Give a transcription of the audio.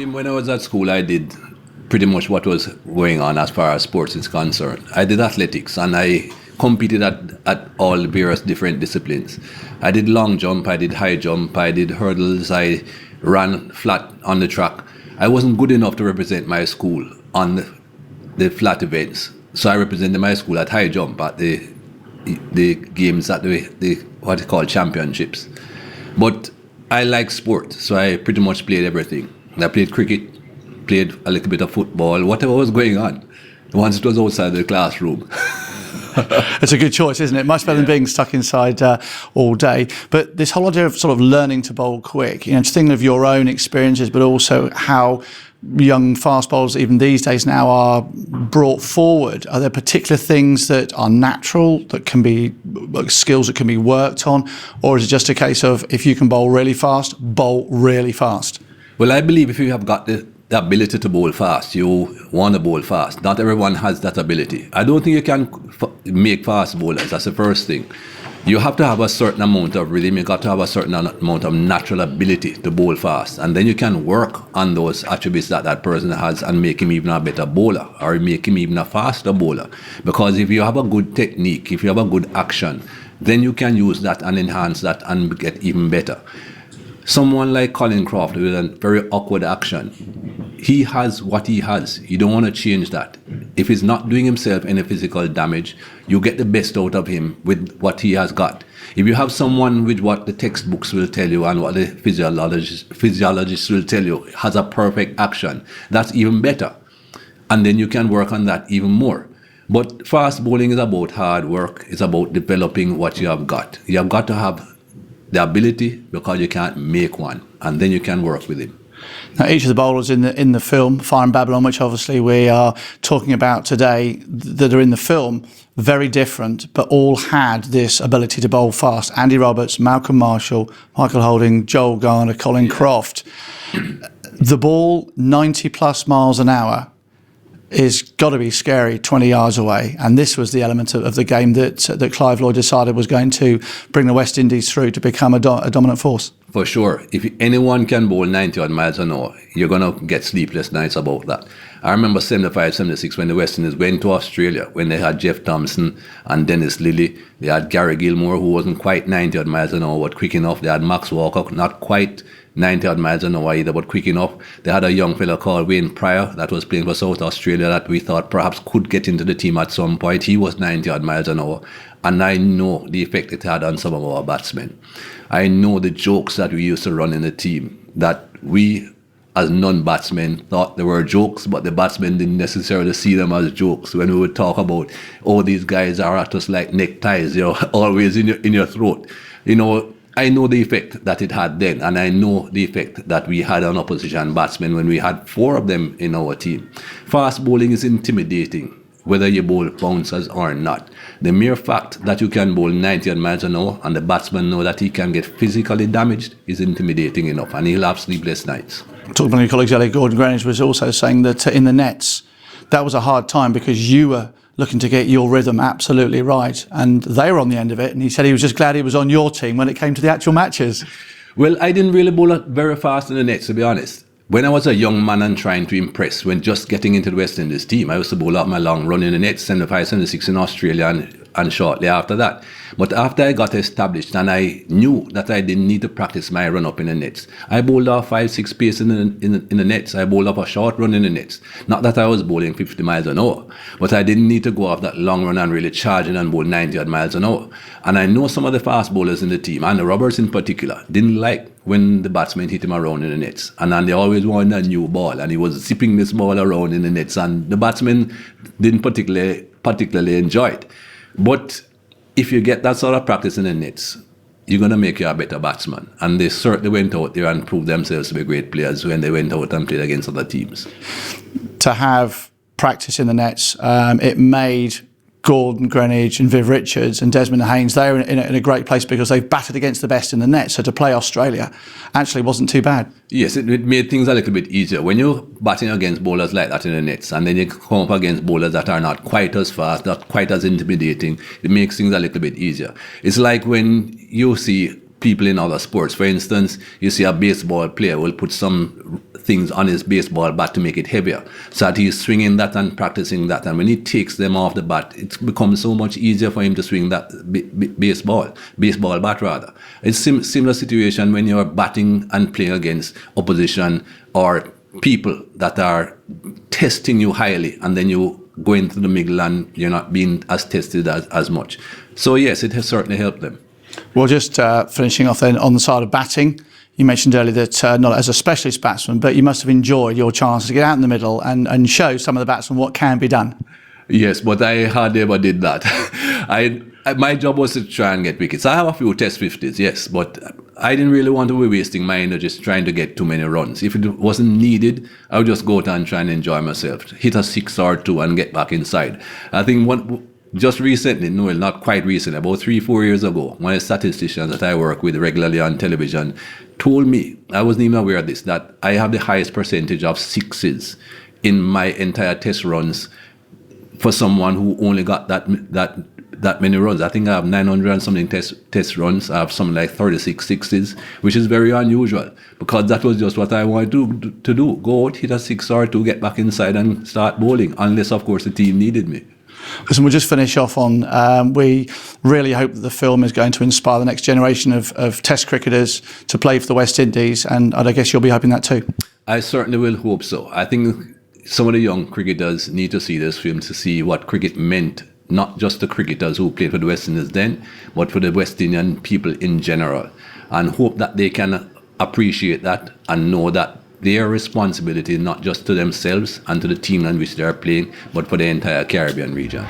Jim, when I was at school, I did pretty much what was going on as far as sports is concerned. I did athletics and I competed at all various different disciplines. I did long jump, I did high jump, I did hurdles, I ran flat on the track. I wasn't good enough to represent my school on the flat events. So I represented my school at high jump at the games at the what you call championships. But I like sport, so I pretty much played everything. I played cricket, played a little bit of football, whatever was going on, once it was outside the classroom. It's a good choice, isn't it? Much better than being stuck inside all day. But this whole idea of sort of learning to bowl quick, just thinking of your own experiences, but also how young fast bowlers, even these days now, are brought forward. Are there particular things that are natural, that can be skills that can be worked on? Or is it just a case of if you can bowl really fast, bowl really fast? Well, I believe if you have got the ability to bowl fast, you want to bowl fast. Not everyone has that ability. I don't think you can make fast bowlers. That's the first thing. You have to have a certain amount of rhythm. You got to have a certain amount of natural ability to bowl fast. And then you can work on those attributes that person has and make him even a better bowler or make him even a faster bowler. Because if you have a good technique, if you have a good action, then you can use that and enhance that and get even better. Someone like Colin Croft with a very awkward action, he has what he has. You don't want to change that. If he's not doing himself any physical damage, you get the best out of him with what he has got. If you have someone with what the textbooks will tell you and what the physiologists will tell you has a perfect action, that's even better. And then you can work on that even more. But fast bowling is about hard work. It's about developing what you have got. You have got to have the ability, because you can't make one, and then you can work with him. Now, each of the bowlers in the film Fire and Babylon, which obviously we are talking about today, that are in the film, very different, but all had this ability to bowl fast. Andy Roberts, Malcolm Marshall, Michael Holding, Joel Garner, Colin Croft. The ball 90 plus miles an hour is got to be scary 20 yards away, and this was the element of the game that Clive Lloyd decided was going to bring the West Indies through to become a dominant force. For sure. If anyone can bowl 90 odd miles an hour, you're going to get sleepless nights about that. I remember 75, 76 when the West Indies went to Australia, when they had Jeff Thompson and Dennis Lilly. They had Gary Gilmore, who wasn't quite 90 odd miles an hour, but quick enough. They had Max Walker, not quite 90 odd miles an hour either, but quick enough. They had a young fellow called Wayne Pryor that was playing for South Australia that we thought perhaps could get into the team at some point. He was 90 odd miles an hour. And I know the effect it had on some of our batsmen. I know the jokes that we used to run in the team, that we as non-batsmen thought they were jokes, but the batsmen didn't necessarily see them as jokes. When we would talk about, oh, these guys are at us like neckties, always in your throat. I know the effect that it had then, and I know the effect that we had on opposition batsmen when we had 4 of them in our team. Fast bowling is intimidating, whether you bowl bouncers or not. The mere fact that you can bowl 90 miles an hour and the batsman know that he can get physically damaged is intimidating enough, and he'll have sleepless nights. Talking about your colleagues, Elliot Gordon-Greenidge was also saying that in the nets, that was a hard time because you were looking to get your rhythm absolutely right, and they were on the end of it, and he said he was just glad he was on your team when it came to the actual matches. Well, I didn't really bowl very fast in the nets, to be honest. When I was a young man and trying to impress, when just getting into the West Indies team, I used to bowl out my long run in the nets, 75, 76 in Australia and shortly after that. But after I got established and I knew that I didn't need to practice my run up in the nets, I bowled off 5-6 pace in the nets. I bowled up a short run in the nets. Not that I was bowling 50 miles an hour, but I didn't need to go off that long run and really charge in and bowl 90 odd miles an hour. And I know some of the fast bowlers in the team, and the Roberts in particular, didn't like when the batsmen hit him around in the nets. And then they always wanted a new ball, and he was zipping this ball around in the nets, and the batsmen didn't particularly enjoy it. But if you get that sort of practice in the nets, you're going to make you a better batsman. And they certainly went out there and proved themselves to be great players when they went out and played against other teams. To have practice in the nets, it made Gordon Greenidge and Viv Richards and Desmond Haynes, they're in a great place because they've batted against the best in the net. So to play Australia actually wasn't too bad. Yes, it made things a little bit easier. When you're batting against bowlers like that in the nets, and then you come up against bowlers that are not quite as fast, not quite as intimidating, it makes things a little bit easier. It's like when you see people in other sports. For instance, you see a baseball player will put some things on his baseball bat to make it heavier. So that he's swinging that and practicing that. And when he takes them off the bat, it becomes so much easier for him to swing that baseball bat rather. It's similar situation when you're batting and playing against opposition or people that are testing you highly, and then you go into the middle and you're not being as tested as much. So yes, it has certainly helped them. Well, just finishing off then on the side of batting, you mentioned earlier that not as a specialist batsman, but you must have enjoyed your chance to get out in the middle and show some of the batsmen what can be done. Yes, but I hardly ever did that. My job was to try and get wickets. I have a few test 50s, yes, but I didn't really want to be wasting my energy trying to get too many runs. If it wasn't needed, I would just go out and try and enjoy myself, hit a 6 or 2 and get back inside. I think just recently, no, not quite recently, about 3-4 years ago, one of the statisticians that I work with regularly on television told me, I wasn't even aware of this, that I have the highest percentage of 6s in my entire test runs for someone who only got that many runs. I think I have 900 and something test runs. I have something like 36 6s, which is very unusual because that was just what I wanted to do. Go out, hit a 6 or 2, get back inside and start bowling, unless, of course, the team needed me. Listen, we'll just finish off on, we really hope that the film is going to inspire the next generation of Test cricketers to play for the West Indies, and I guess you'll be hoping that too. I certainly will hope so. I think some of the young cricketers need to see this film to see what cricket meant, not just the cricketers who played for the West Indies then, but for the West Indian people in general, and hope that they can appreciate that and know that their responsibility not just to themselves and to the team in which they are playing, but for the entire Caribbean region.